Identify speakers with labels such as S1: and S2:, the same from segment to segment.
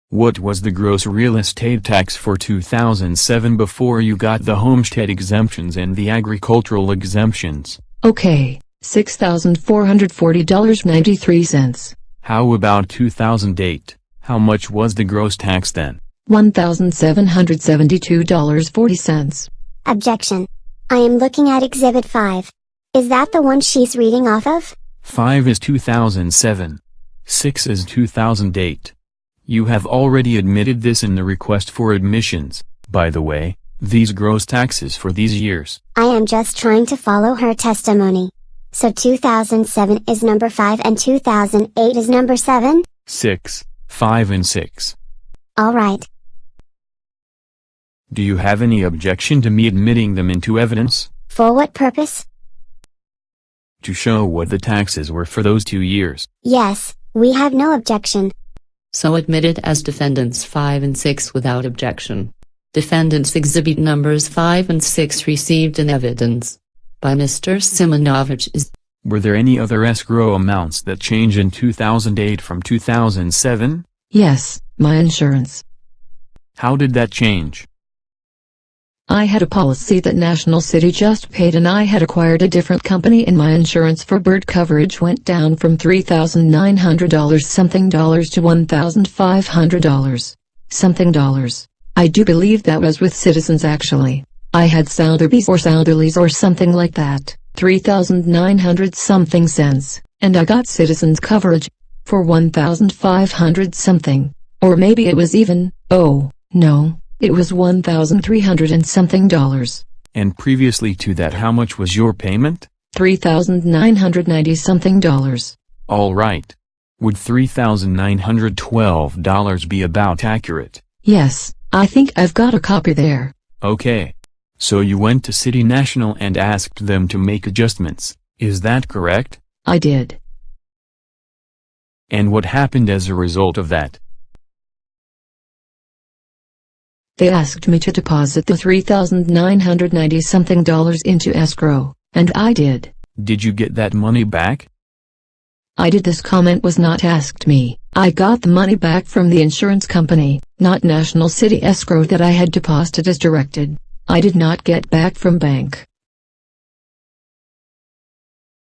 S1: What was the gross real estate tax for 2007 before you got the homestead exemptions and the agricultural exemptions?
S2: Okay, $6,440.93.
S1: How about 2008? How much was the gross tax then?
S2: $1,772.40.
S3: Objection. I am looking at Exhibit 5. Is that the one she's reading off of?
S1: 5 is 2007. 6 is 2008. You have already admitted this in the request for admissions. By the way, these gross taxes for these years.
S3: I am just trying to follow her testimony. So 2007 is number 5 and 2008 is number 7?
S1: 6, 5 and 6.
S3: Alright.
S1: Do you have any objection to me admitting them into evidence?
S3: For what purpose?
S1: To show what the taxes were for those 2 years.
S3: Yes, we have no objection.
S4: So admitted as defendants 5 and 6 without objection. Defendants exhibit numbers 5 and 6 received in evidence by Mr. Simonovich is.
S1: Were there any other escrow amounts that changed in 2008 from 2007?
S2: Yes, my insurance.
S1: How did that change?
S2: I had a policy that National City just paid and I had acquired a different company and my insurance for bird coverage went down from $3,900 something dollars to $1,500 something dollars. I do believe that was with Citizens actually. I had Southerby's or Southerly's or something like that, 3,900 something cents, and I got Citizens coverage for 1,500 something, or maybe it was even, oh, no. It was 1,300 and something dollars.
S1: And previously to that how much was your payment?
S2: $3,990 something dollars.
S1: All right. Would $3,912 be about accurate?
S2: Yes, I think I've got a copy there.
S1: Okay. So you went to City National and asked them to make adjustments, is that correct?
S2: I did.
S1: And what happened as a result of that?
S2: They asked me to deposit the $3,990 something dollars into escrow, and I did.
S1: Did you get that money back?
S2: I did. This comment was not asked me. I got the money back from the insurance company, not National City escrow that I had deposited as directed. I did not get back from bank.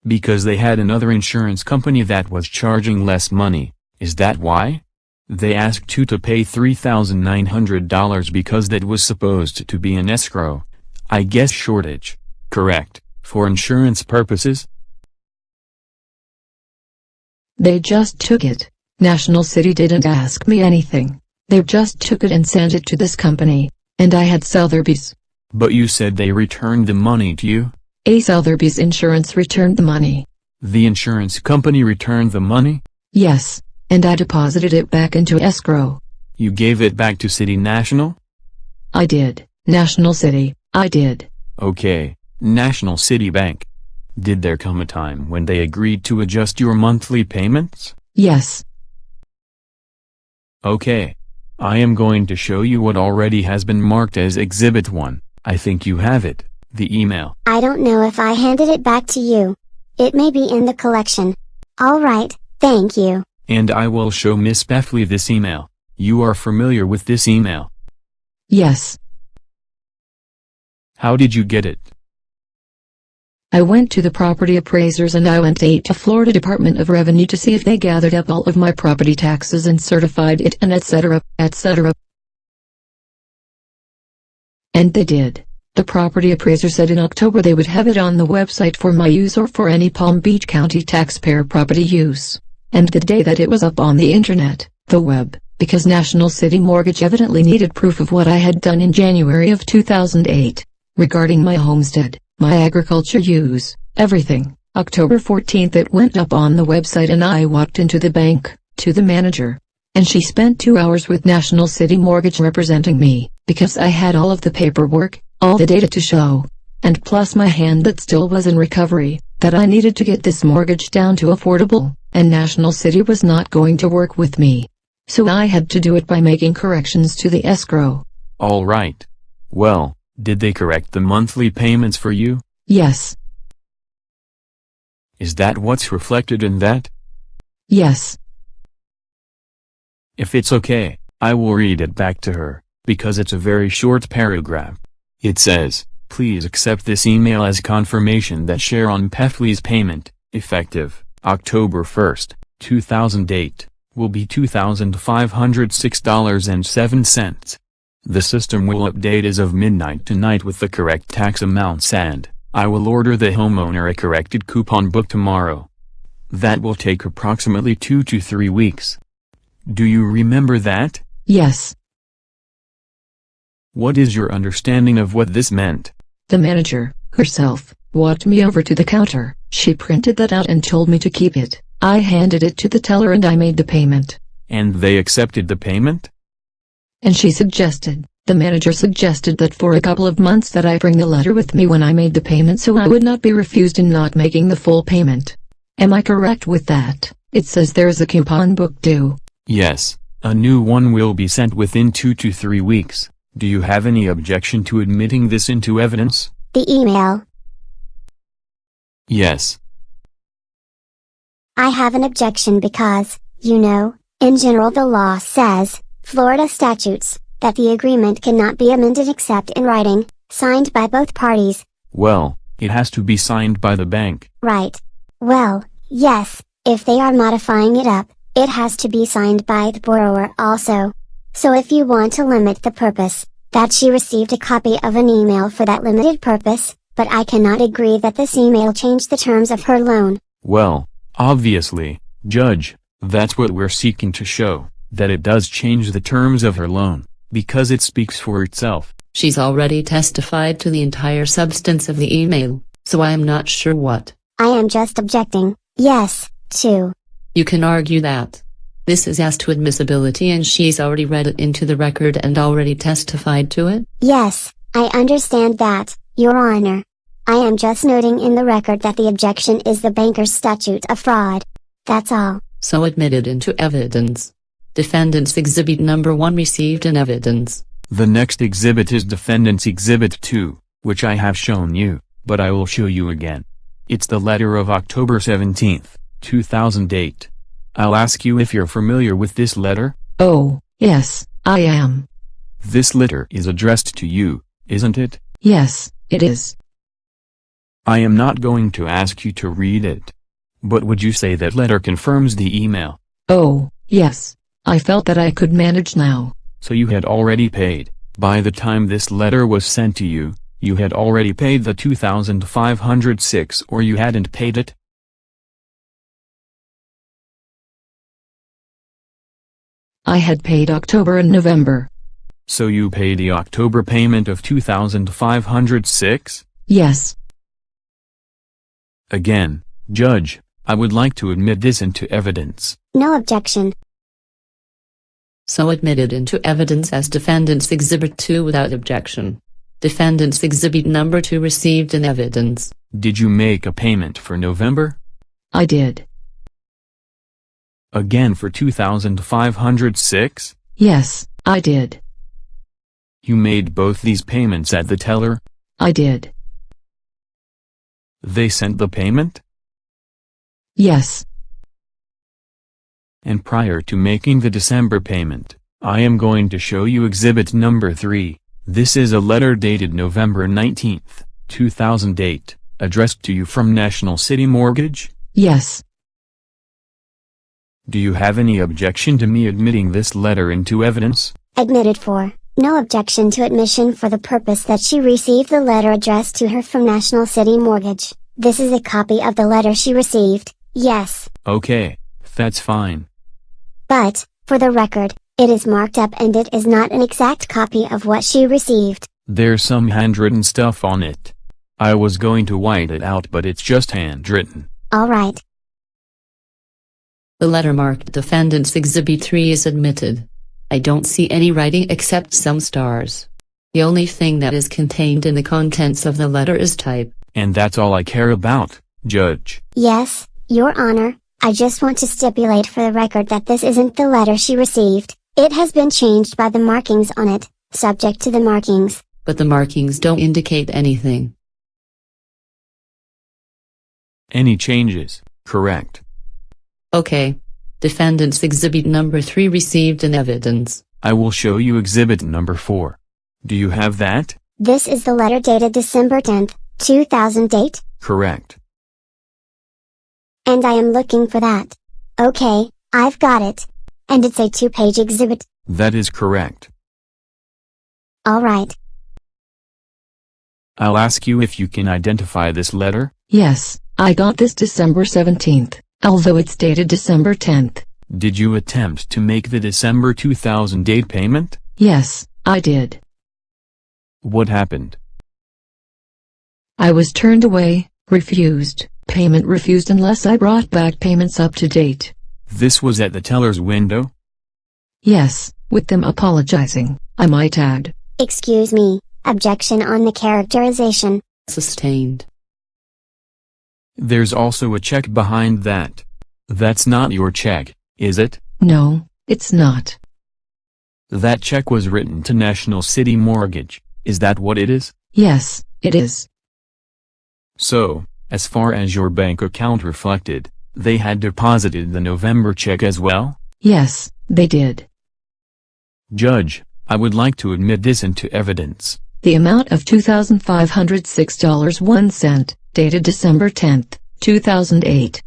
S1: Because they had another insurance company that was charging less money, is that why? They asked you to pay $3,900 because that was supposed to be an escrow. I guess shortage. Correct. For insurance purposes?
S2: They just took it. National City didn't ask me anything. They just took it and sent it to this company. And I had Southerby's.
S1: But you said they returned the money to you?
S2: A Southerby's insurance returned the money.
S1: The insurance company returned the money?
S2: Yes. And I deposited it back into escrow.
S1: You gave it back to City National?
S2: I did. National City, I did.
S1: Okay, National City Bank. Did there come a time when they agreed to adjust your monthly payments?
S2: Yes.
S1: Okay. I am going to show you what already has been marked as Exhibit 1. I think you have it, the email.
S3: I don't know if I handed it back to you. It may be in the collection. All right, thank you.
S1: And I will show Miss Beffley this email. You are familiar with this email?
S2: Yes.
S1: How did you get it?
S2: I went to the property appraisers and I went to Florida Department of Revenue to see if they gathered up all of my property taxes and certified it and etc., etc. And they did. The property appraiser said in October they would have it on the website for my use or for any Palm Beach County taxpayer property use. And the day that it was up on the internet, the web, because National City Mortgage evidently needed proof of what I had done in January of 2008, regarding my homestead, my agriculture use, everything. October 14th it went up on the website and I walked into the bank, to the manager. And she spent 2 hours with National City Mortgage representing me, because I had all of the paperwork, all the data to show. And plus my hand that still was in recovery, that I needed to get this mortgage down to affordable. And National City was not going to work with me. So I had to do it by making corrections to the escrow.
S1: All right. Well, did they correct the monthly payments for you?
S2: Yes.
S1: Is that what's reflected in that?
S2: Yes.
S1: If it's okay, I will read it back to her, because it's a very short paragraph. It says, "Please accept this email as confirmation that Cherane Peffley's payment, effective October 1st, 2008, will be $2,506.07. The system will update as of midnight tonight with the correct tax amounts, and I will order the homeowner a corrected coupon book tomorrow. That will take approximately 2 to 3 weeks. Do you remember that?"
S2: Yes.
S1: What is your understanding of what this meant?
S2: The manager, herself, walked me over to the counter. She printed that out and told me to keep it. I handed it to the teller and I made the payment.
S1: And they accepted the payment?
S2: And the manager suggested that for a couple of months that I bring the letter with me when I made the payment so I would not be refused in not making the full payment. Am I correct with that? It says there is a coupon book due.
S1: Yes, a new one will be sent within 2 to 3 weeks. Do you have any objection to admitting this into evidence?
S3: The email.
S1: Yes.
S3: I have an objection because, in general the law says, Florida statutes, that the agreement cannot be amended except in writing, signed by both parties.
S1: Well, it has to be signed by the bank.
S3: Right. Well, yes, if they are modifying it up, it has to be signed by the borrower also. So if you want to limit the purpose, that she received a copy of an email for that limited purpose, but I cannot agree that this email changed the terms of her loan.
S1: Well, obviously, Judge, that's what we're seeking to show, that it does change the terms of her loan, because it speaks for itself.
S4: She's already testified to the entire substance of the email, so I am not sure what.
S3: I am just objecting, yes, to.
S4: You can argue that. This is as to admissibility and she's already read it into the record and already testified to it?
S3: Yes, I understand that, Your Honor. I am just noting in the record that the objection is the banker's statute of fraud. That's all.
S4: So admitted into evidence. Defendant's Exhibit Number 1 received in evidence.
S1: The next exhibit is Defendant's Exhibit 2, which I have shown you, but I will show you again. It's the letter of October 17, 2008. I'll ask you if you're familiar with this letter?
S2: Oh, yes, I am.
S1: This letter is addressed to you, isn't it?
S2: Yes, it is.
S1: I am not going to ask you to read it. But would you say that letter confirms the email?
S2: Oh, yes. I felt that I could manage now.
S1: So you had already paid. By the time this letter was sent to you, you had already paid the $2,506 or you hadn't paid it?
S2: I had paid October and November.
S1: So you paid the October payment of $2,506?
S2: Yes.
S1: Again, Judge, I would like to admit this into evidence.
S3: No objection.
S4: So admitted into evidence as Defendant's Exhibit 2 without objection. Defendant's Exhibit Number 2 received in evidence.
S1: Did you make a payment for November?
S2: I did.
S1: Again for $2,506?
S2: Yes, I did.
S1: You made both these payments at the teller?
S2: I did.
S1: They sent the payment?
S2: Yes.
S1: And prior to making the December payment, I am going to show you Exhibit Number 3. This is a letter dated November 19, 2008, addressed to you from National City Mortgage?
S2: Yes.
S1: Do you have any objection to me admitting this letter into evidence?
S3: Admitted for. No objection to admission for the purpose that she received the letter addressed to her from National City Mortgage. This is a copy of the letter she received, yes.
S1: Okay, that's fine.
S3: But, for the record, it is marked up and it is not an exact copy of what she received.
S1: There's some handwritten stuff on it. I was going to white it out but it's just handwritten.
S3: Alright.
S4: The letter marked Defendant's Exhibit 3 is admitted. I don't see any writing except some stars. The only thing that is contained in the contents of the letter is type.
S1: And that's all I care about, Judge.
S3: Yes, Your Honor, I just want to stipulate for the record that this isn't the letter she received. It has been changed by the markings on it, subject to the markings.
S4: But the markings don't indicate anything.
S1: Any changes, correct.
S4: Okay. Defendant's Exhibit Number 3 received in evidence.
S1: I will show you exhibit number 4. Do you have that?
S3: This is the letter dated December 10th, 2008?
S1: Correct.
S3: And I am looking for that. Okay, I've got it. And it's a 2-page exhibit.
S1: That is correct.
S3: Alright.
S1: I'll ask you if you can identify this letter.
S2: Yes, I got this December 17th, although it's dated December 10th.
S1: Did you attempt to make the December 2008 payment?
S2: Yes, I did.
S1: What happened?
S2: I was turned away, refused, payment refused unless I brought back payments up to date.
S1: This was at the teller's window?
S2: Yes, with them apologizing, I might add.
S3: Excuse me, objection on the characterization.
S4: Sustained.
S1: There's also a check behind that. That's not your check, is it?
S2: No, it's not.
S1: That check was written to National City Mortgage, is that what it is?
S2: Yes, it is.
S1: So, as far as your bank account reflected, they had deposited the November check as well?
S2: Yes, they did.
S1: Judge, I would like to admit this into evidence.
S2: The amount of $2,506.01, dated December 10th, 2008,